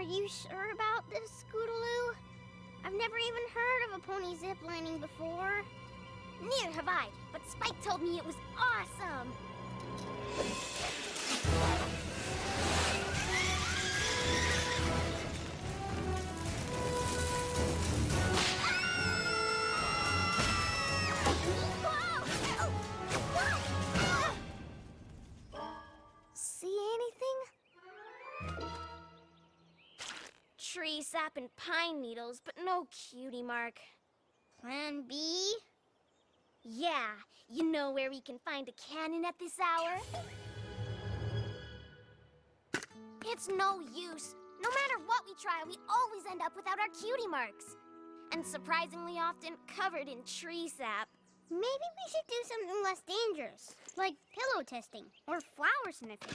Are you sure about this, Scootaloo? I've never even heard of a pony ziplining before. Neither have I, but Spike told me it was awesome. See anything? Tree sap and pine needles, but no Cutie Mark. Plan B? Yeah, you know where we can find a cannon at this hour? It's no use. No matter what we try, we always end up without our Cutie Marks. And surprisingly often covered in tree sap. Maybe we should do something less dangerous, like pillow testing or flower sniffing.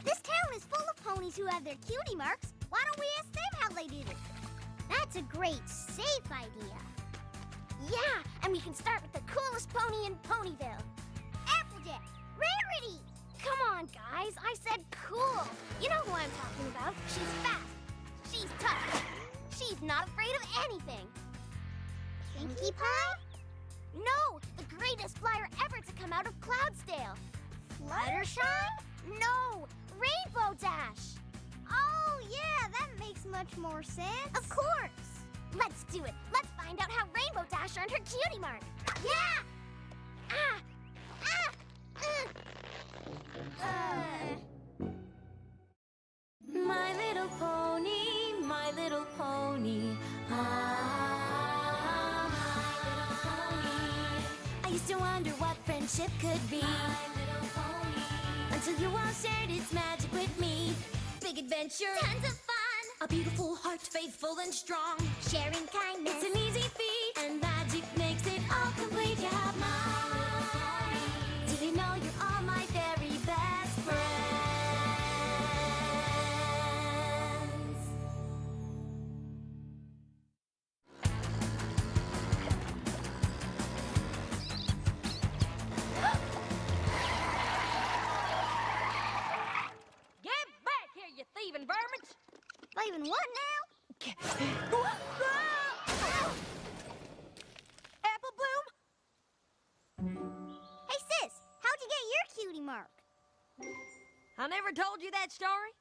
This town is full of ponies who have their Cutie Marks. Why don't we ask them how they did it? That's a great, safe idea. Yeah, and we can start with the coolest pony in Ponyville. Applejack, Rarity! Come on, guys, I said cool. You know who I'm talking about. She's fast. She's tough. She's not afraid of anything. Pinkie Pie? No, the greatest flyer ever to come out of Cloudsdale. Fluttershy? No, Rainbow Dash. Oh, yeah, that makes much more sense. Of course. Let's do it. Let's find out how Rainbow Dash earned her Cutie Mark. Yeah! Ah! Ah! My little pony, my little pony. Ah, my little pony. I used to wonder what friendship could be. My little pony. Until you all shared its magic with me. Big adventure, tons of fun. A beautiful heart, faithful and strong. Sharing kindness, it's an easy feat. And magic makes it all complete. You have mine. Do you know you're all my very best friends? Get back here, you thieving vermins! Leaving what now? Apple Bloom? Hey, sis, how'd you get your Cutie Mark? I never told you that story?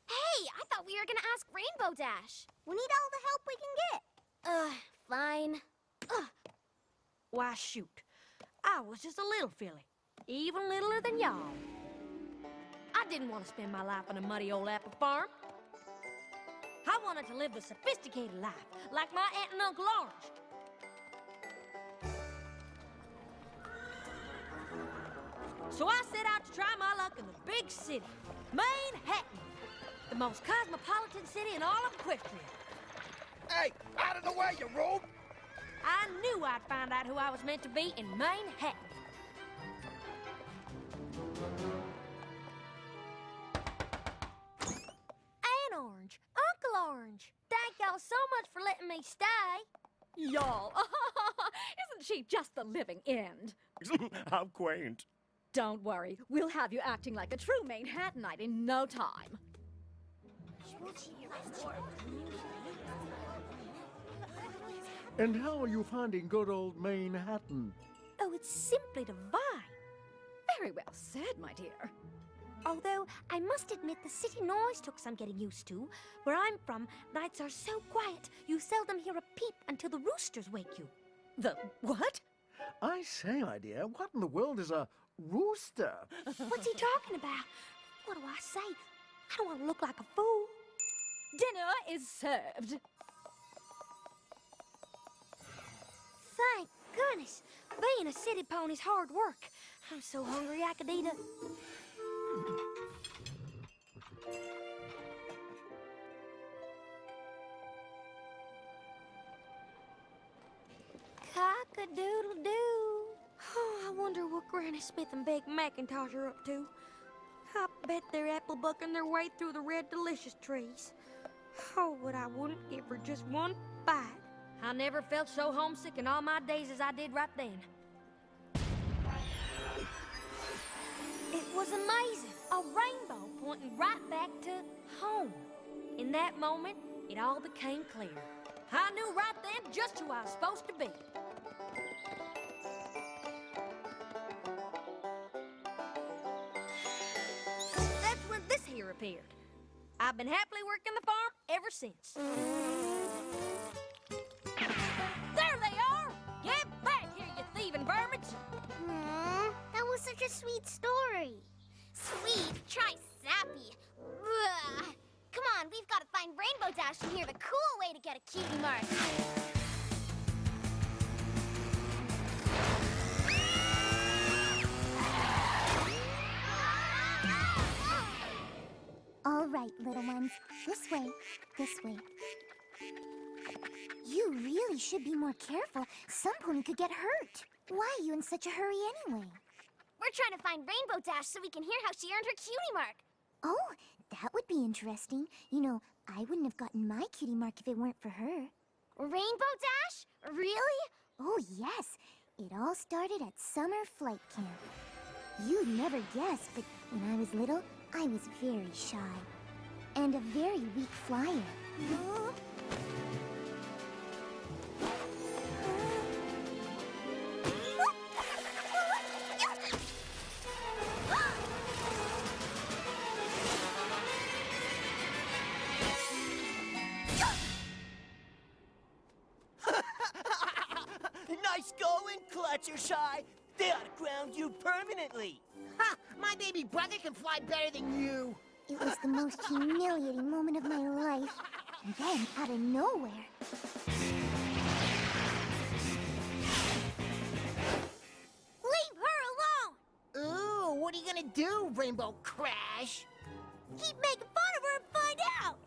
Hey, I thought we were gonna ask Rainbow Dash. We need all the help we can get. Fine. Why, shoot. I was just a little filly, even littler than y'all. I didn't want to spend my life on a muddy old apple farm. I wanted to live the sophisticated life, like my aunt and Uncle Orange. So I set out to try my luck in the big city, Manhattan, the most cosmopolitan city in all of Equestria. Hey, out of the way, you rube! I knew I'd find out who I was meant to be in Manhattan. Aunt Orange, Uncle Orange, thank y'all so much for letting me stay. Y'all, isn't she just the living end? How quaint. Don't worry, we'll have you acting like a true Manhattanite in no time. And how are you finding good old Manhattan? Oh, it's simply divine. Very well said, my dear. Although, I must admit the city noise took some getting used to. Where I'm from, nights are so quiet, you seldom hear a peep until the roosters wake you. The what? I say, my dear, what in the world is a rooster? What's he talking about? What do I say? I don't want to look like a fool. Dinner is served. Thank goodness. Being a city pony's hard work. I'm so hungry I could eat a... Cock-a-doodle-doo. Oh, I wonder what Granny Smith and Big Macintosh are up to. I bet they're apple bucking their way through the red delicious trees. Oh, but I wouldn't give her just one bite. I never felt so homesick in all my days as I did right then. It was amazing. A rainbow pointing right back to home. In that moment, it all became clear. I knew right then just who I was supposed to be. That's when this here appeared. I've been happily working the farm ever since. There they are! Get back here, you thieving vermins! That was such a sweet story. Sweet? Try sappy. Ugh. Come on, we've got to find Rainbow Dash and hear the cool way to get a cutie mark. All right, little ones. This way. This way. You really should be more careful. Some pony could get hurt. Why are you in such a hurry anyway? We're trying to find Rainbow Dash so we can hear how she earned her cutie mark. Oh, that would be interesting. You know, I wouldn't have gotten my cutie mark if it weren't for her. Rainbow Dash? Really? Oh, yes. It all started at summer flight camp. You'd never guess, but when I was little, I was very shy. And a very weak flyer. Nice going, Clutchershy. They ought to ground you permanently. Ha! My baby brother can fly better than you. It was the most humiliating moment of my life. And then, out of nowhere... Leave her alone! Ooh, what are you gonna do, Rainbow Crash? Keep making fun of her and find out!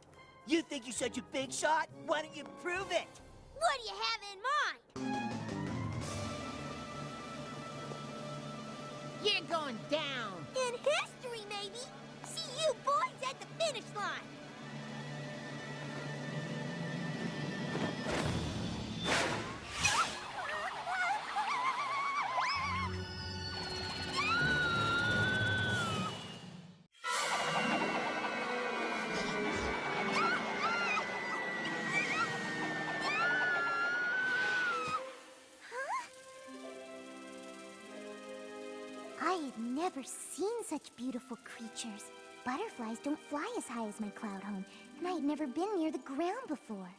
You think you're such a big shot? Why don't you prove it? What do you have in mind? You're going down. In history, maybe. See you boys at the finish line. I had never seen such beautiful creatures. Butterflies don't fly as high as my cloud home, and I had never been near the ground before.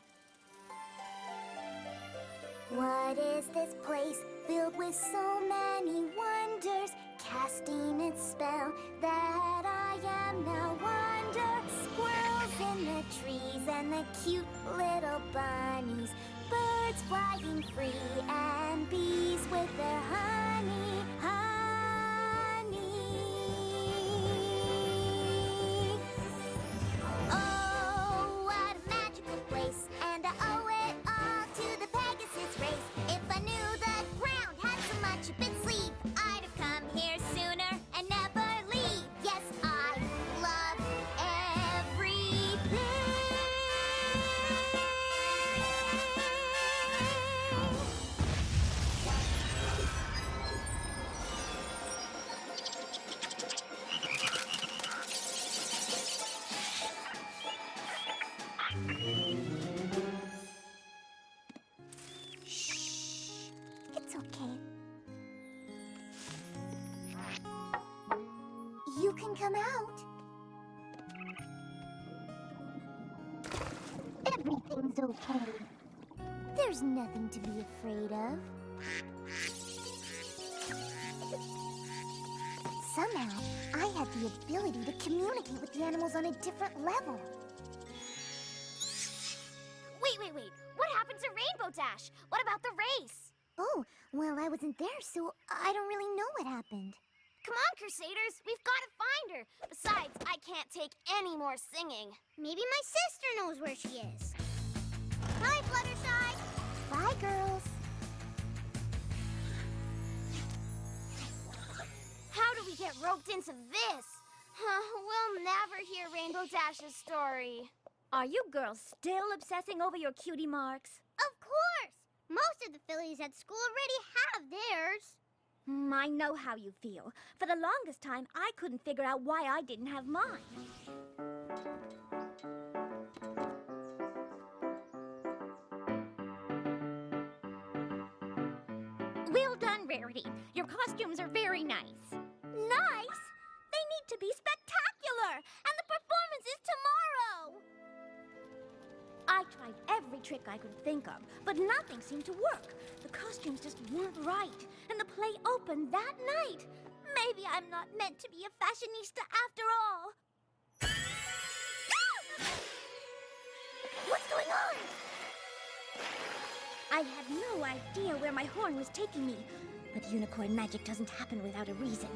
What is this place filled with so many wonders, casting its spell that I am now wonder? Squirrels in the trees and the cute little bunnies, birds flying free and bees with their honey, honey. Oh, what a magical place, and I owe it all to the Pegasus race. If I knew the ground had so much up its sleeve, I'd have come here sooner and never leave. Yes, I love everything. Shh. It's okay. You can come out. Everything's okay. There's nothing to be afraid of. Somehow, I had the ability to communicate with the animals on a different level. Wait. What happened to Rainbow Dash? What about the race? Oh, well, I wasn't there, so I don't really know what happened. Come on, Crusaders. We've got to find her. Besides, I can't take any more singing. Maybe my sister knows where she is. Bye, Fluttershy. Bye, girls. How do we get roped into this? We'll never hear Rainbow Dash's story. Are you girls still obsessing over your cutie marks? Of course. Most of the fillies at school already have theirs. I know how you feel. For the longest time, I couldn't figure out why I didn't have mine. Well done, Rarity. Your costumes are very nice. Nice? They need to be spectacular! And the performance is tomorrow! I tried every trick I could think of, but nothing seemed to work. The costumes just weren't right, and the play opened that night. Maybe I'm not meant to be a fashionista after all. What's going on? I had no idea where my horn was taking me, but unicorn magic doesn't happen without a reason.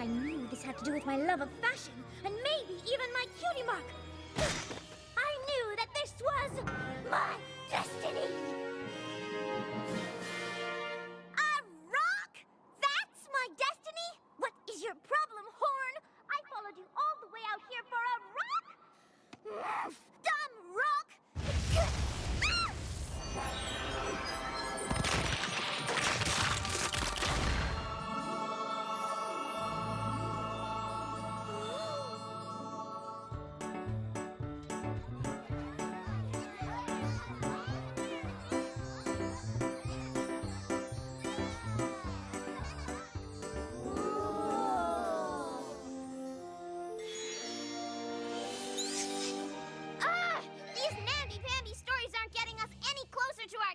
I knew this had to do with my love of fashion, and maybe even my cutie mark. I knew that this was my destiny. A rock? That's my destiny? What is your problem, Horn? I followed you all the way out here for a rock? Dumb rock!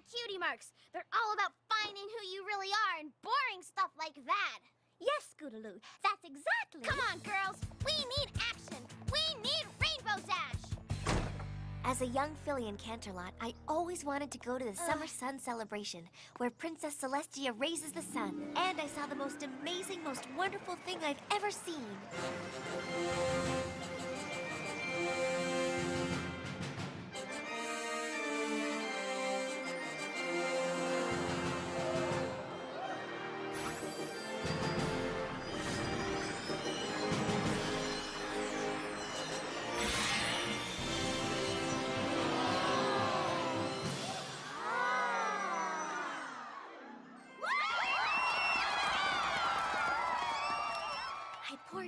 Cutie marks. They're all about finding who you really are and boring stuff like that. Yes, Scootaloo, that's exactly. Come on, girls. We need action. We need Rainbow Dash. As a young filly in Canterlot, I always wanted to go to the Summer Sun Celebration, where Princess Celestia raises the sun. And I saw the most amazing, most wonderful thing I've ever seen.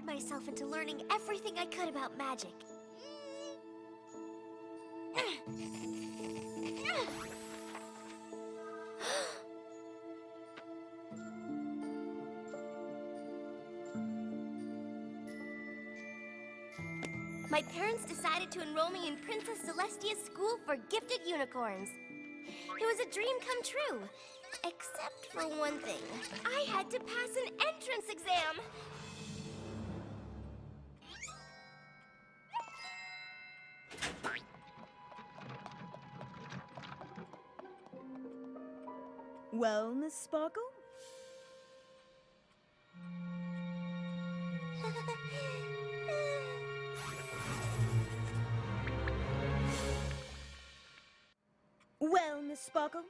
Myself into learning everything I could about magic. My parents decided to enroll me in Princess Celestia's school for gifted unicorns. It was a dream come true, except for one thing. I had to pass an entrance exam. Well, Miss Sparkle? Well, Miss Sparkle?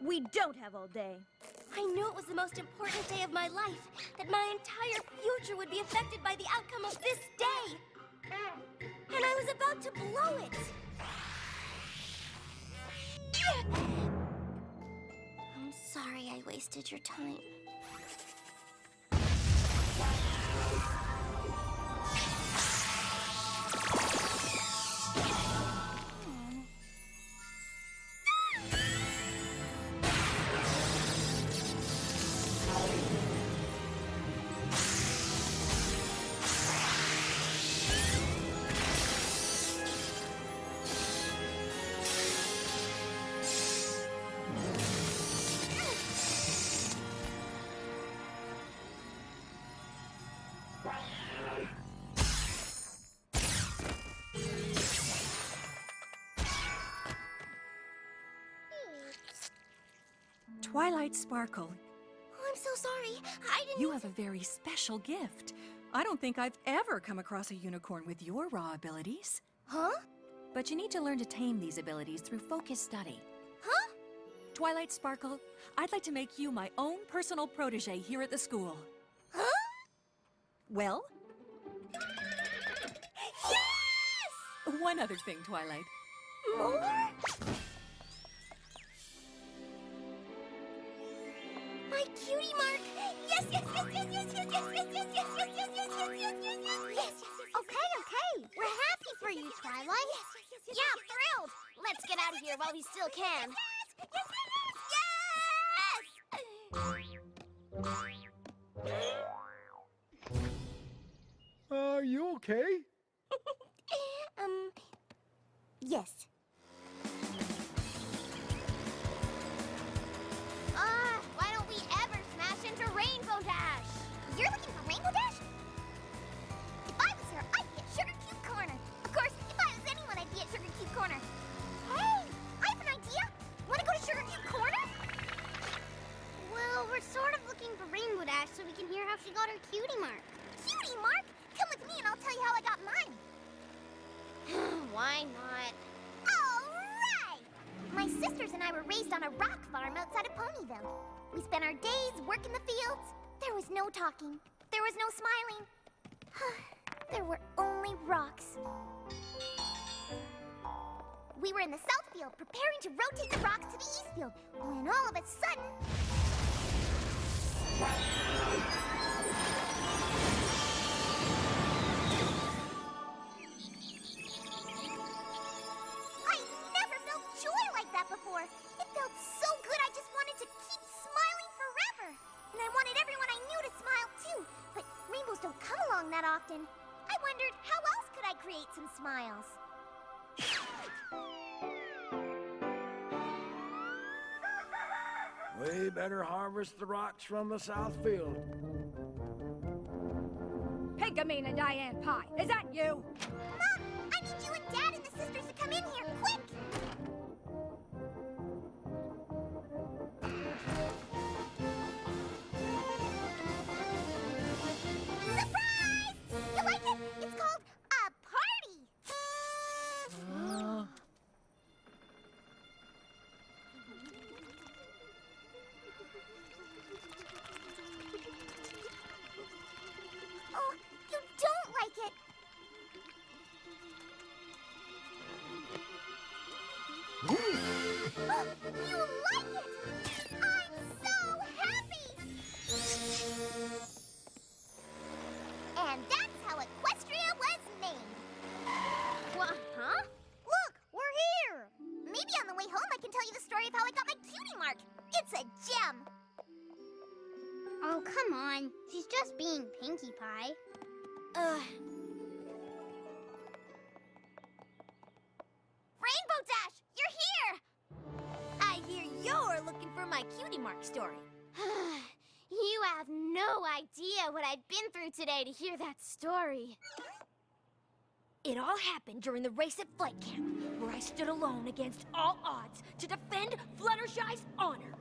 We don't have all day. I knew it was the most important day of my life, that my entire future would be affected by the outcome of this day. And I was about to blow it. I'm sorry I wasted your time. Twilight Sparkle, Oh, I'm so sorry. I didn't... you have a very special gift. I don't think I've ever come across a unicorn with your raw abilities. Huh? But you need to learn to tame these abilities through focused study. Huh? Twilight Sparkle, I'd like to make you my own personal protege here at the school. Huh? Well? Yes! One other thing, Twilight. More? My Cutie Mark! Yes, yes, yes, yes, yes, yes, yes, yes, yes, yes, yes, yes, yes, yes, yes, yes, yes, yes. Okay. We're happy for you, Twilight. Yeah, thrilled. Let's get out of here while we still can. Are you okay? Yes. Why don't we ever smash into Rainbow Dash? You're looking for Rainbow Dash? If I was her, I'd be at Sugar Cube Corner. Of course, if I was anyone, I'd be at Sugar Cube Corner. Hey, I have an idea. Want to go to Sugar Cube Corner? Well, we're sort of looking for Rainbow Dash so we can hear how she got her Cutie Mark. Cutie Mark? Come with me and I'll tell you how I got mine. Why not? All right! My sisters and I were raised on a rock farm outside of Ponyville. We spent our days working the fields. There was no talking. There was no smiling. There were only rocks. We were in the south field preparing to rotate the rocks to the east field when all of a sudden... I never felt joy like that before. It felt so good I just wanted to keep smiling forever. And I wanted everyone I knew to smile too. But rainbows don't come along that often. I wondered how else could I create some smiles? We better harvest the rocks from the south field. Piggamine and Diane Pie, is that you? Mom, I need you and Dad and the sisters to come in here, quick! Surprise! You like it? It's called a party! Oh, you don't like it! You like it! I'm so happy! And that's how Equestria was named. What, huh? Look, we're here! Maybe on the way home I can tell you the story of how I got my Cutie Mark. It's a gem! Oh, come on. She's just being Pinkie Pie. Rainbow Dash, you're here! I hear you're looking for my Cutie Mark story. You have no idea what I've been through today to hear that story. It all happened during the race at flight camp, where I stood alone against all odds to defend Fluttershy's honor.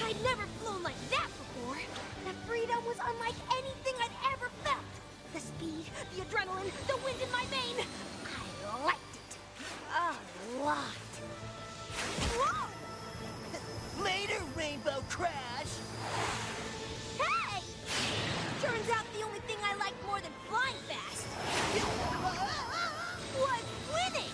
I'd never flown like that before. The freedom was unlike anything I'd ever felt. The speed, the adrenaline, the wind in my vein. I liked it. A lot. Whoa! Later, Rainbow Crash! Hey! Turns out the only thing I like more than flying fast was winning!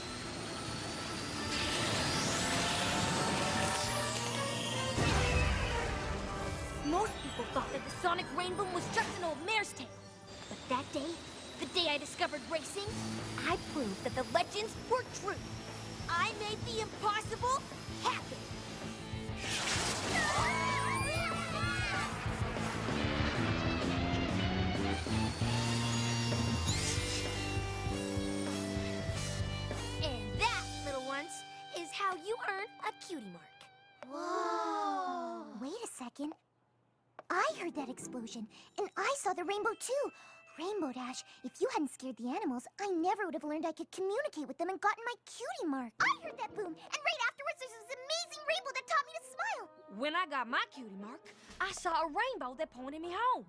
Most people thought that the Sonic Rainbow was just an old mare's tale. But that day, the day I discovered racing, I proved that the legends were true. I made the impossible happen. And that, little ones, is how you earn a Cutie Mark. Whoa! Wait a second. I heard that explosion, and I saw the rainbow too. Rainbow Dash, if you hadn't scared the animals, I never would have learned I could communicate with them and gotten my cutie mark. I heard that boom, and right afterwards there's this amazing rainbow that taught me to smile. When I got my cutie mark, I saw a rainbow that pointed me home.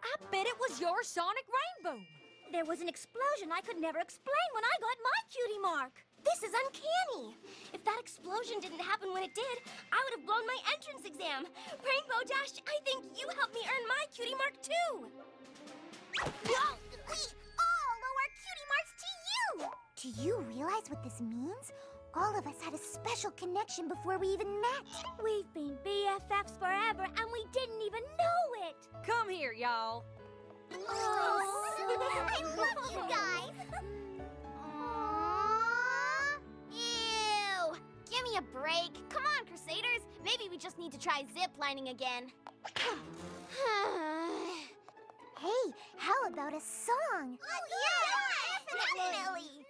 I bet it was your sonic rainbow. There was an explosion I could never explain when I got my cutie mark. This is uncanny. If that explosion didn't happen when it did, I would have blown my entrance exam. Rainbow Dash, I think you helped me earn my cutie mark too. We all owe our cutie marks to you! Do you realize what this means? All of us had a special connection before we even met. We've been BFFs forever, and we didn't even know it. Come here, y'all. I love you guys! Aww. Ew! Give me a break. Come on, Crusaders. Maybe we just need to try zip-lining again. Hey, how about a song? Oh, yeah! Definitely!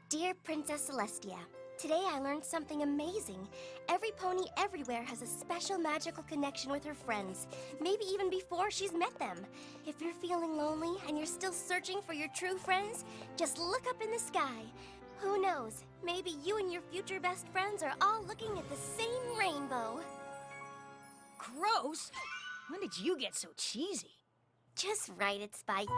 Dear Princess Celestia, today I learned something amazing. Every pony everywhere has a special magical connection with her friends, maybe even before she's met them. If you're feeling lonely and you're still searching for your true friends, just look up in the sky. Who knows, maybe you and your future best friends are all looking at the same rainbow. Gross! When did you get so cheesy? Just write it, Spike.